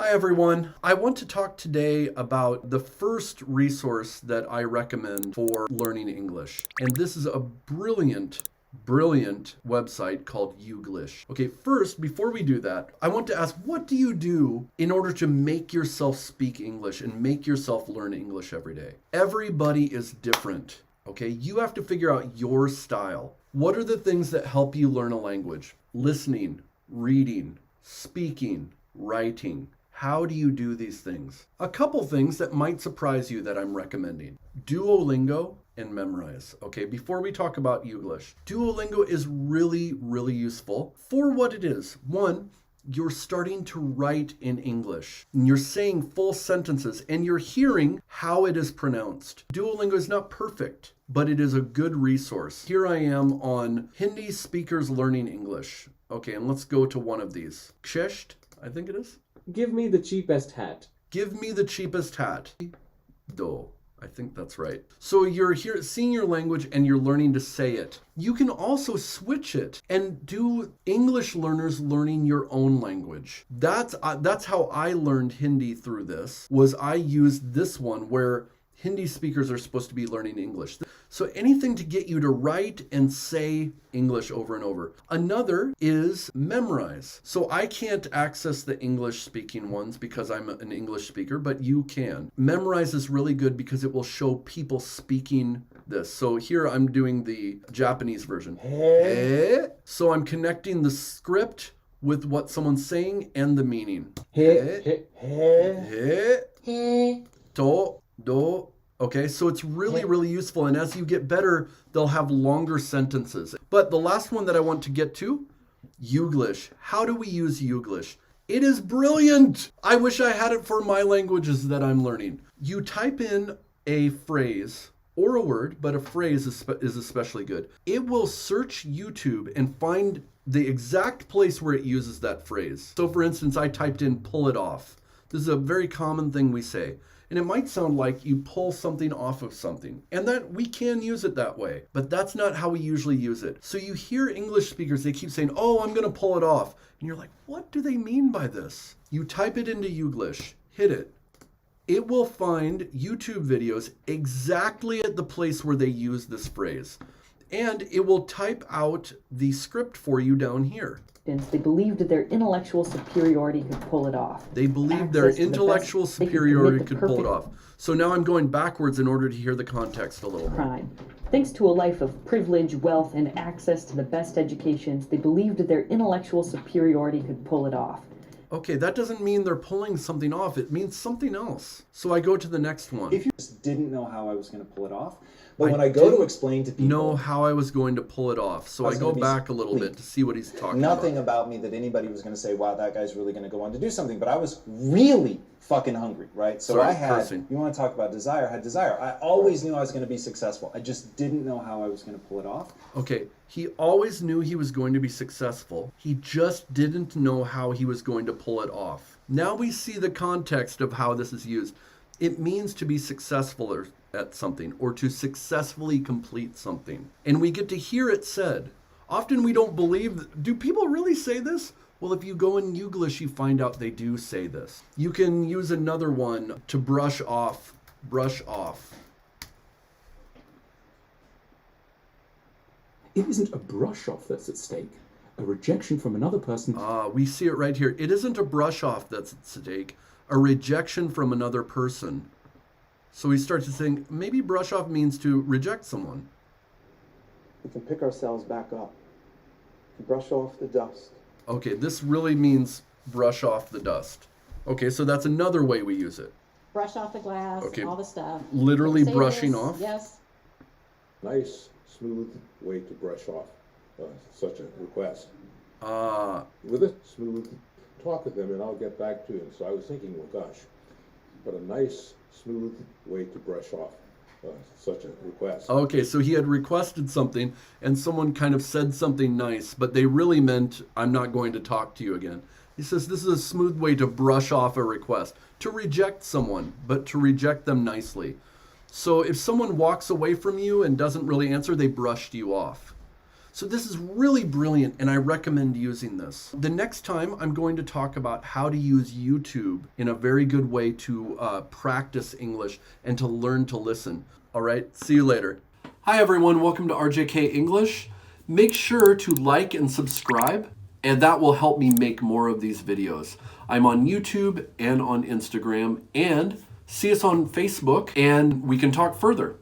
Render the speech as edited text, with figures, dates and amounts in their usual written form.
Hi everyone. I want to talk today about the first resource that I recommend for learning English. And this is a brilliant website called Youglish. Okay, first, before we do that, I want to ask, what do you do in order to make yourself speak English and make yourself learn English every day? Everybody is different. Okay, you have to figure out your style. What are the things that help you learn a language? Listening, reading, speaking, writing. How do you do these things? A couple things that might surprise you that I'm recommending. Duolingo and Memrise. Okay, before we talk about Youglish, Duolingo is really useful for what it is. One, you're starting to write in English. And you're saying full sentences and you're hearing how it is pronounced. Duolingo is not perfect, but it is a good resource. Here I am on Hindi Speakers Learning English. Okay, and let's go to one of these. Kshesh, I think it is. Give me the cheapest hat. Give me the cheapest hat. Do. I think that's right. So you're here seeing your language and you're learning to say it. You can also switch it and do English learners learning your own language. That's how I learned Hindi through this, was I used this one where Hindi speakers are supposed to be learning English. So anything to get you to write and say English over and over. Another is Memrise. So I can't access the English speaking ones because I'm an English speaker, but you can. Memrise is really good because it will show people speaking this. So here I'm doing the Japanese version. Hey. So I'm connecting the script with what someone's saying and the meaning. He. Do. Okay, so it's really useful. And as you get better, they'll have longer sentences. But the last one that I want to get to, Youglish. How do we use Youglish? It is brilliant. I wish I had it for my languages that I'm learning. You type in a phrase or a word, but a phrase is especially good. It will search YouTube and find the exact place where it uses that phrase. So for instance, I typed in pull it off. This is a very common thing we say. And it might sound like you pull something off of something, and that we can use it that way, but that's not how we usually use it. So you hear English speakers, they keep saying, oh, I'm gonna pull it off. And you're like, what do they mean by this? You type it into Youglish, hit it. It will find YouTube videos exactly at the place where they use this phrase. And it will type out the script for you down here. They believed that their intellectual superiority could pull it off. They believed their intellectual superiority could pull it off. So now I'm going backwards in order to hear the context a little more. Crime. Thanks to a life of privilege, wealth, and access to the best educations, they believed that their intellectual superiority could pull it off. Okay, that doesn't mean they're pulling something off. It means something else. So I go to the next one. If you just didn't know how I was going to pull it off, but when I go to explain to people, know how I was going to pull it off. So I go back a little bit to see what he's talking about. Nothing about me that anybody was going to say, wow, that guy's really going to go on to do something. But I was really fucking hungry, right? So I had, you want to talk about desire, I had desire. I always knew I was going to be successful. I just didn't know how I was going to pull it off. Okay, he always knew he was going to be successful. He just didn't know how he was going to pull it off. Now we see the context of how this is used. It means to be successful at something or to successfully complete something. And we get to hear it said. Often we don't believe, do people really say this? Well, if you go in Youglish, you find out they do say this. You can use another one to brush off. Brush off. It isn't a brush off that's at stake. A rejection from another person. We see it right here. It isn't a brush off that's at stake. A rejection from another person. So we start to think, maybe brush off means to reject someone. We can pick ourselves back up. Brush off the dust. Okay, this really means brush off the dust. Okay, so that's another way we use it. Brush off the glass, okay. All the stuff. Literally Say brushing this. off? Yes. Nice, smooth way to brush off such a request. With a smooth talk with them and I'll get back to you. So I was thinking, well, gosh, but a nice, smooth way to brush off such a request. Okay, so he had requested something and someone kind of said something nice, but they really meant, I'm not going to talk to you again. He says this is a smooth way to brush off a request, to reject someone, but to reject them nicely. So if someone walks away from you and doesn't really answer, they brushed you off. So this is really brilliant, and I recommend using this. The next time, I'm going to talk about how to use YouTube in a very good way to practice English and to learn to listen. All right, see you later. Hi everyone, welcome to RJK English. Make sure to like and subscribe, and that will help me make more of these videos. I'm on YouTube and on Instagram, and see us on Facebook, and we can talk further.